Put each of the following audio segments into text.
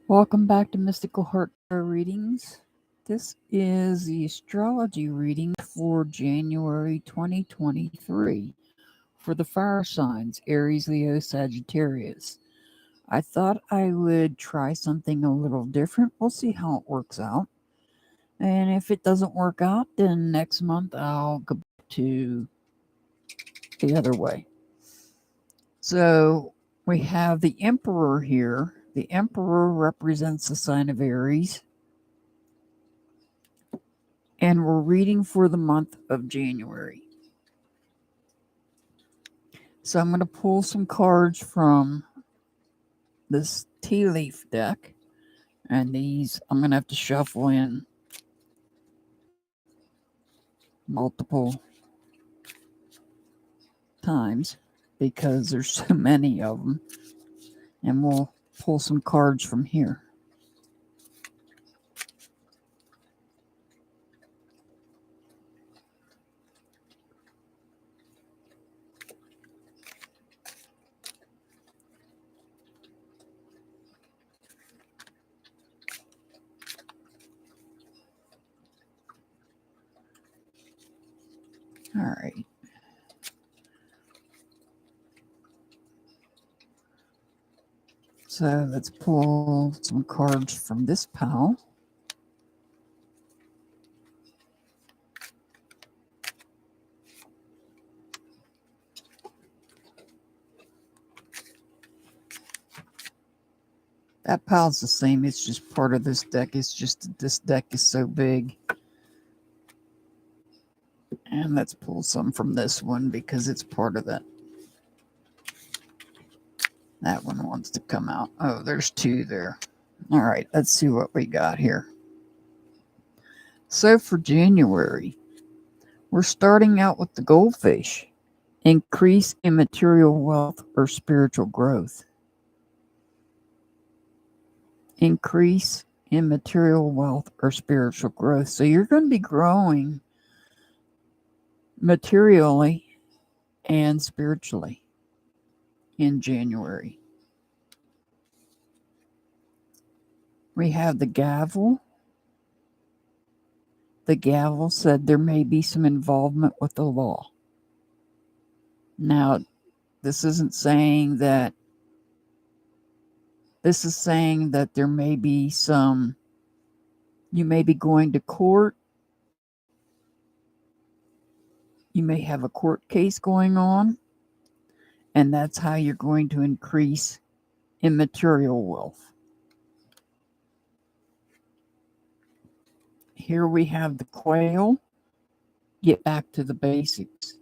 Welcome back to Mystical Heart Tarot Readings. This is the astrology reading for January 2023 for the fire signs Aries, Leo, Sagittarius. I thought I would try something a little different. We'll see how it works out. And if it doesn't work out, then next month I'll go back to the other way. So we have the Emperor here. The Emperor represents the sign of Aries. And we're reading for the month of January. So I'm going to pull some cards from this tea leaf deck. And these I'm going to have to shuffle in multiple times because there's so many of them. And we'll pull some cards from here. All right. So let's pull some cards from this pile. That pile's the same. It's just part of this deck. It's just that this deck is so big. And let's pull some from this one because it's part of that. That one wants to come out. Oh, there's two there. All right, let's see what we got here. So for January, we're starting out with the goldfish. Increase in material wealth or spiritual growth. Increase in material wealth or spiritual growth. So you're going to be growing materially and spiritually in January. We have the gavel. The gavel said there may be some involvement with the law. Now, this isn't saying that. This is saying that there may be some, you may be going to court. You may have a court case going on. And that's how you're going to increase in material wealth. Here we have the quail. Get back to the basics.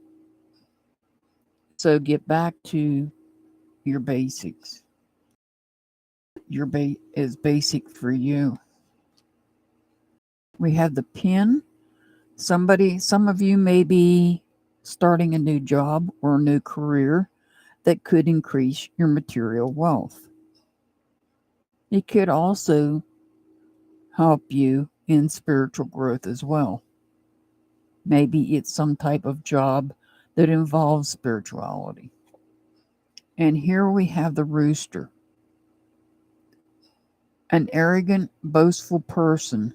So get back to your basics. Your is basic for you. We have the pin. Some of you may be starting a new job or a new career that could increase your material wealth. It could also help you in spiritual growth as well. Maybe it's some type of job that involves spirituality. And here we have the rooster. An arrogant, boastful person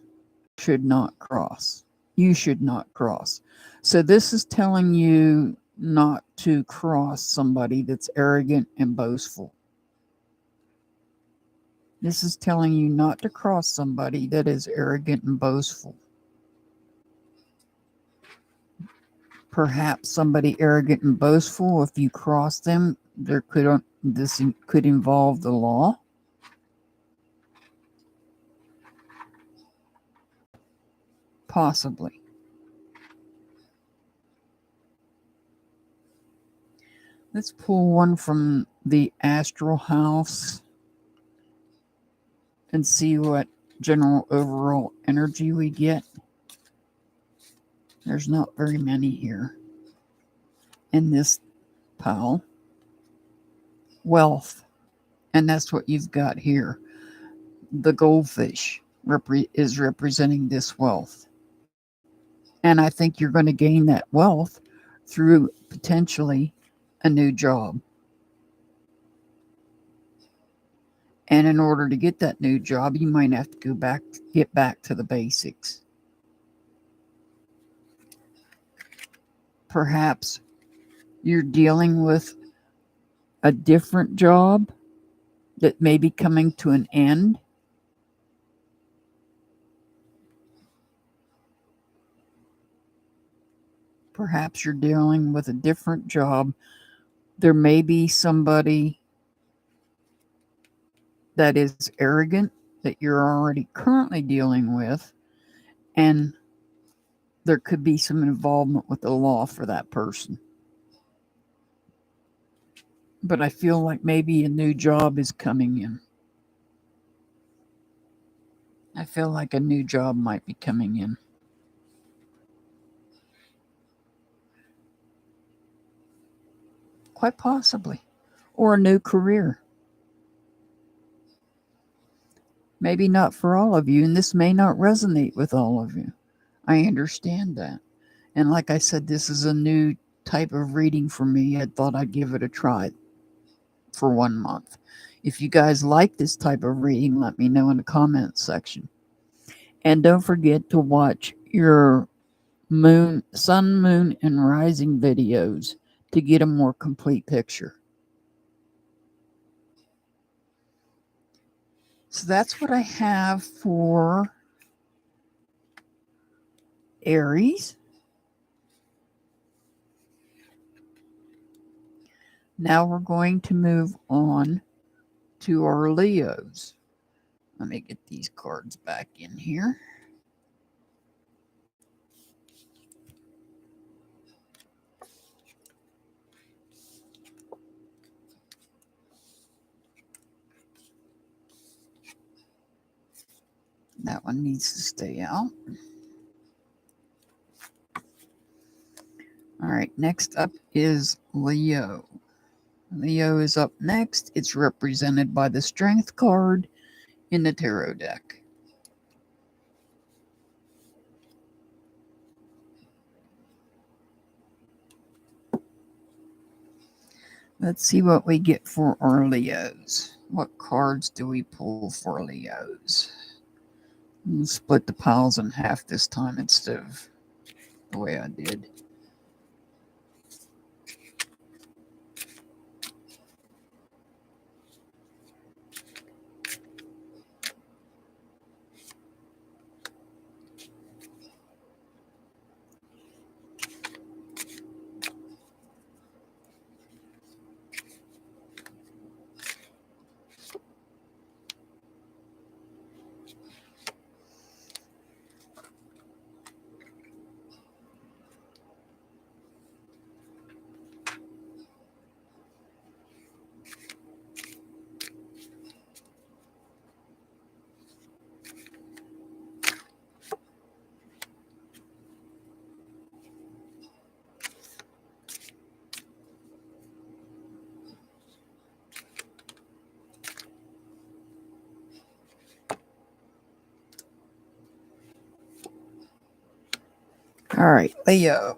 should not cross. You should not cross. So this is telling you not to cross somebody that's arrogant and boastful. This is telling you not to cross somebody that is arrogant and boastful. Perhaps somebody arrogant and boastful, if you cross them, this could involve the law. Possibly. Let's pull one from the astral house and see what general overall energy we get. There's not very many here in this pile. Wealth. And that's what you've got here. The goldfish is representing this wealth. And I think you're going to gain that wealth through potentially a new job. And in order to get that new job, you might have to get back to the basics. Perhaps you're dealing with a different job that may be coming to an end. Perhaps you're dealing with a different job. There may be somebody that is arrogant that you're already currently dealing with, and there could be some involvement with the law for that person. But I feel like maybe a new job is coming in. I feel like a new job might be coming in. Quite possibly. Or a new career. Maybe not for all of you, and this may not resonate with all of you. I understand that. And like I said, this is a new type of reading for me. I thought I'd give it a try for 1 month. If you guys like this type of reading, let me know in the comments section. And don't forget to watch your sun, moon, and rising videos to get a more complete picture. So that's what I have for Aries. Now we're going to move on to our Leos. Let me get these cards back in here. That one needs to stay out. All right, next up is Leo. Leo is up next. It's represented by the Strength card in the tarot deck. Let's see what we get for our Leos. What cards do we pull for Leos? I'm split the piles in half this time instead of the way I did. All right, Leo.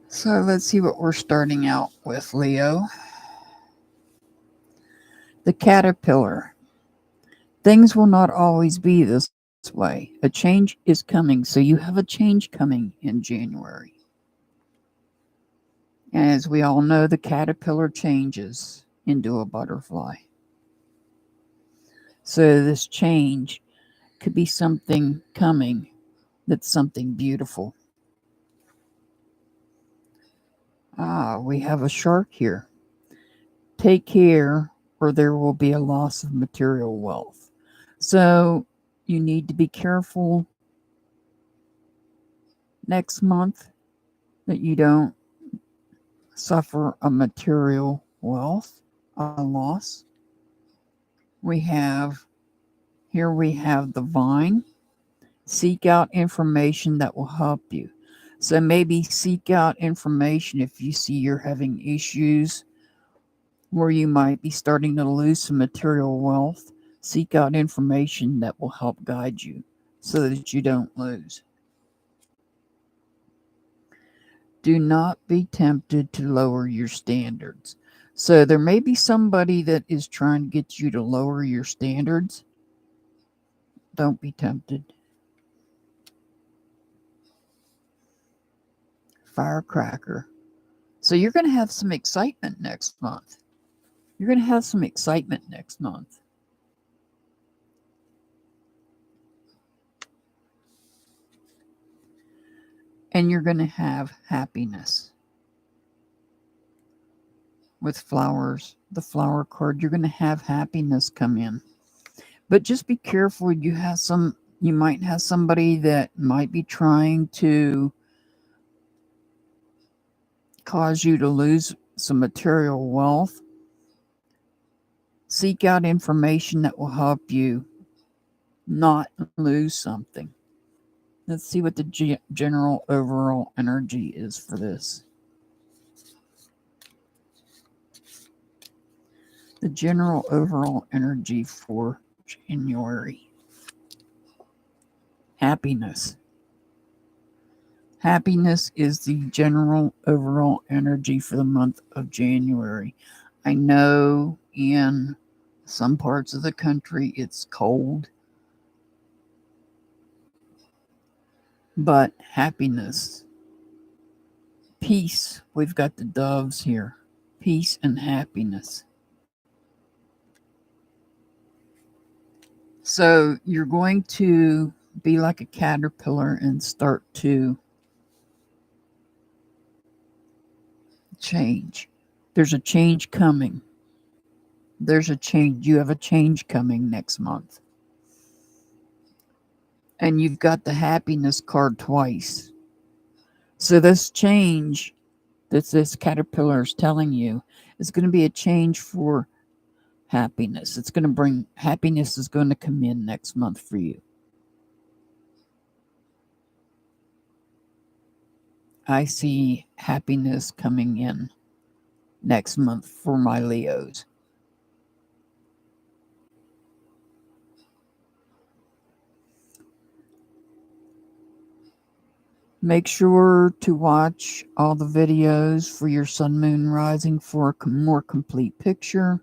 So let's see what we're starting out with, Leo. The caterpillar. Things will not always be this way. A change is coming. So you have a change coming in January. And as we all know, the caterpillar changes into a butterfly. So this change could be something coming that's something beautiful. We have a shark here. Take care or there will be a loss of material wealth. So you need to be careful next month that you don't suffer a material wealth, a loss. We have the vine. Seek out information that will help you. So maybe seek out information if you see you're having issues where you might be starting to lose some material wealth. Seek out information that will help guide you so that you don't lose. Do not be tempted to lower your standards. So there may be somebody that is trying to get you to lower your standards. Don't be tempted. Firecracker. So you're going to have some excitement next month. You're going to have some excitement next month. And you're going to have happiness. With flowers, the flower card, you're going to have happiness come in. But just be careful. You might have somebody that might be trying to cause you to lose some material wealth. Seek out information that will help you not lose something. Let's see what the general overall energy is for this. The general overall energy for January. Happiness. Happiness is the general overall energy for the month of January. I know in some parts of the country it's cold, but happiness, peace, we've got the doves here, peace and happiness. So you're going to be like a caterpillar and start to change. There's a change coming. There's a change. You have a change coming next month. And you've got the happiness card twice. So this change that this caterpillar is telling you is going to be a change for happiness. It's going to bring happiness is going to come in next month for you. I see happiness coming in next month for my Leos. Make sure to watch all the videos for your sun, moon, rising for a more complete picture.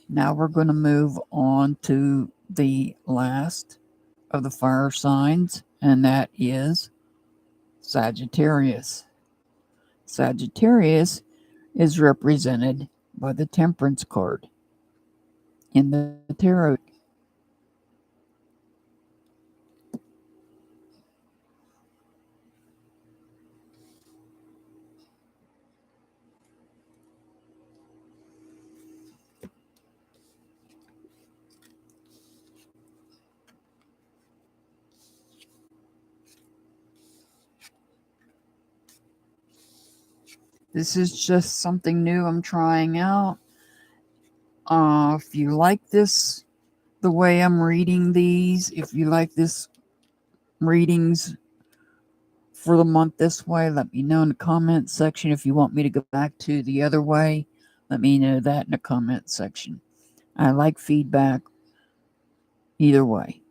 Now we're going to move on to the last of the fire signs, and that is Sagittarius. Sagittarius is represented by the Temperance card in the tarot. This is just something new I'm trying out. If you like this, the way I'm reading these, if you like this readings for the month this way, let me know in the comment section. If you want me to go back to the other way, let me know that in the comment section. I like feedback either way.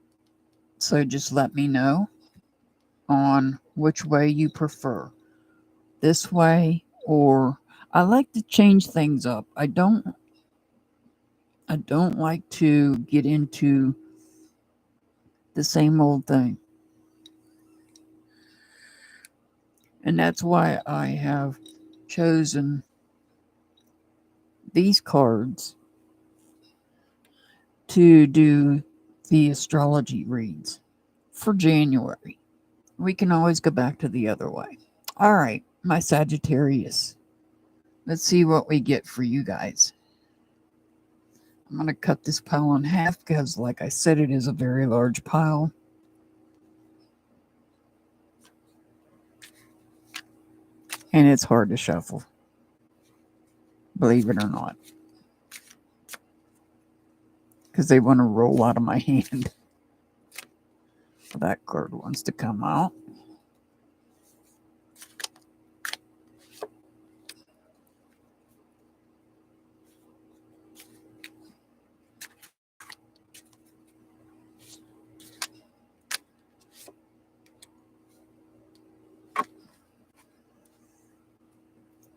So just let me know on which way you prefer. This way, or I like to change things up. I don't like to get into the same old thing. And that's why I have chosen these cards to do the astrology reads for January. We can always go back to the other way. All right, my Sagittarius. Let's see what we get for you guys. I'm going to cut this pile in half because, like I said, it is a very large pile. And it's hard to shuffle, believe it or not, because they want to roll out of my hand. That card wants to come out.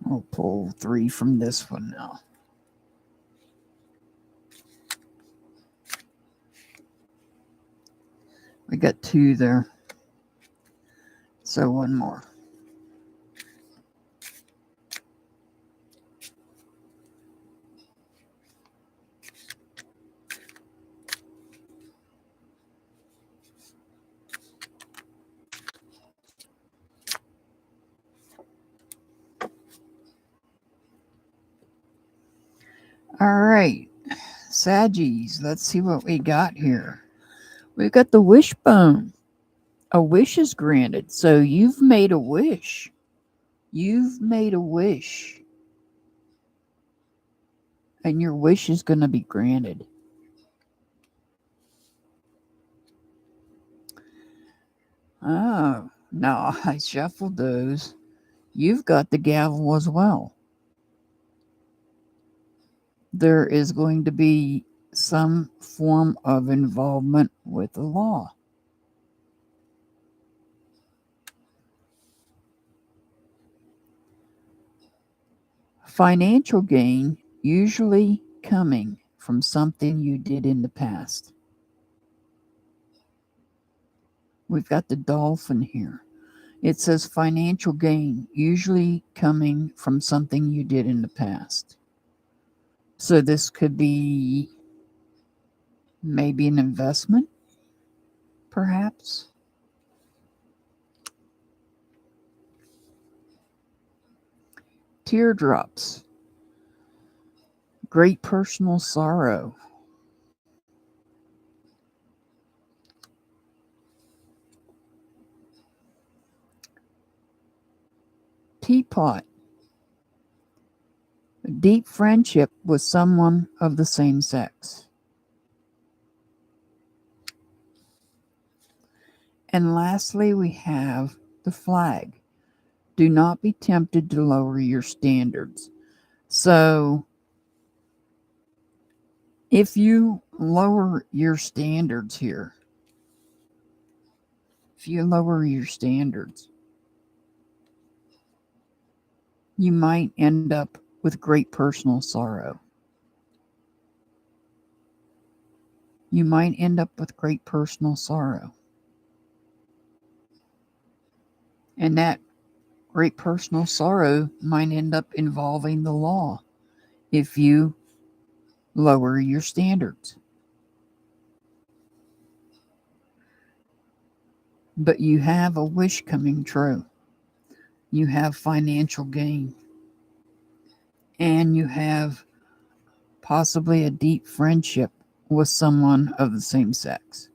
I'll pull 3 from this one now. We got 2 there. So 1 more. All right, Saggies, let's see what we got here. We've got the wishbone. A wish is granted. So you've made a wish. You've made a wish. And your wish is going to be granted. Oh, no, I shuffled those. You've got the gavel as well. There is going to be some form of involvement with the law. Financial gain usually coming from something you did in the past. We've got the dolphin here. It says financial gain usually coming from something you did in the past. So this could be maybe an investment, perhaps. Teardrops. Great personal sorrow. Teapot. Deep friendship with someone of the same sex. And lastly, we have the flag. Do not be tempted to lower your standards. So, if you lower your standards here, you might end up with great personal sorrow. You might end up with great personal sorrow. And that great personal sorrow might end up involving the law if you lower your standards. But you have a wish coming true. You have financial gain. And you have possibly a deep friendship with someone of the same sex.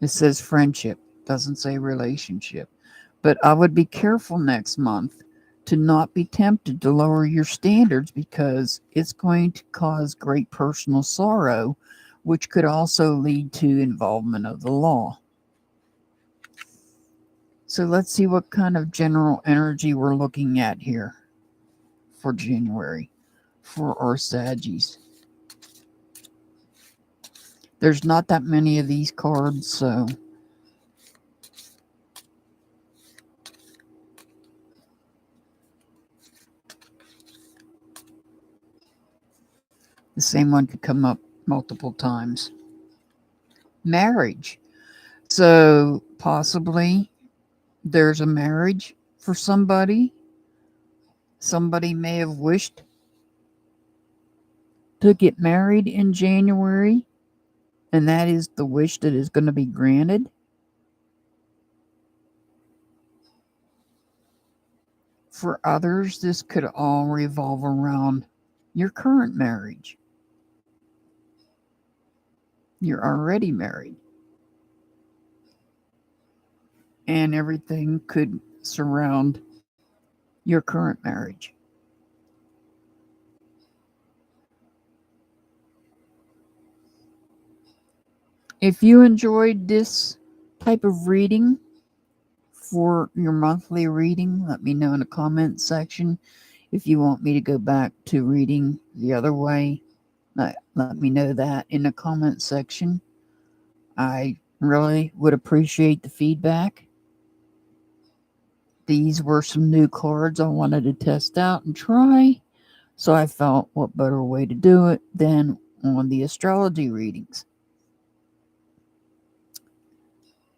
It says friendship, doesn't say relationship. But I would be careful next month to not be tempted to lower your standards because it's going to cause great personal sorrow, which could also lead to involvement of the law. So let's see what kind of general energy we're looking at here for January for our Saggies. There's not that many of these cards, so the same one could come up multiple times. Marriage. So possibly there's a marriage for somebody. Somebody may have wished to get married in January, and that is the wish that is going to be granted. For others, this could all revolve around your current marriage. You're already married. And everything could surround your current marriage. If you enjoyed this type of reading for your monthly reading, let me know in the comment section. If you want me to go back to reading the other way, let me know that in the comment section. I really would appreciate the feedback. these were some new cards I wanted to test out and try. So I felt what better way to do it than on the astrology readings.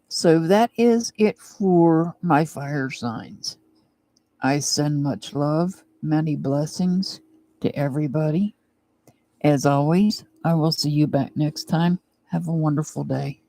So that is it for my fire signs. I send much love, many blessings to everybody. As always, I will see you back next time. Have a wonderful day.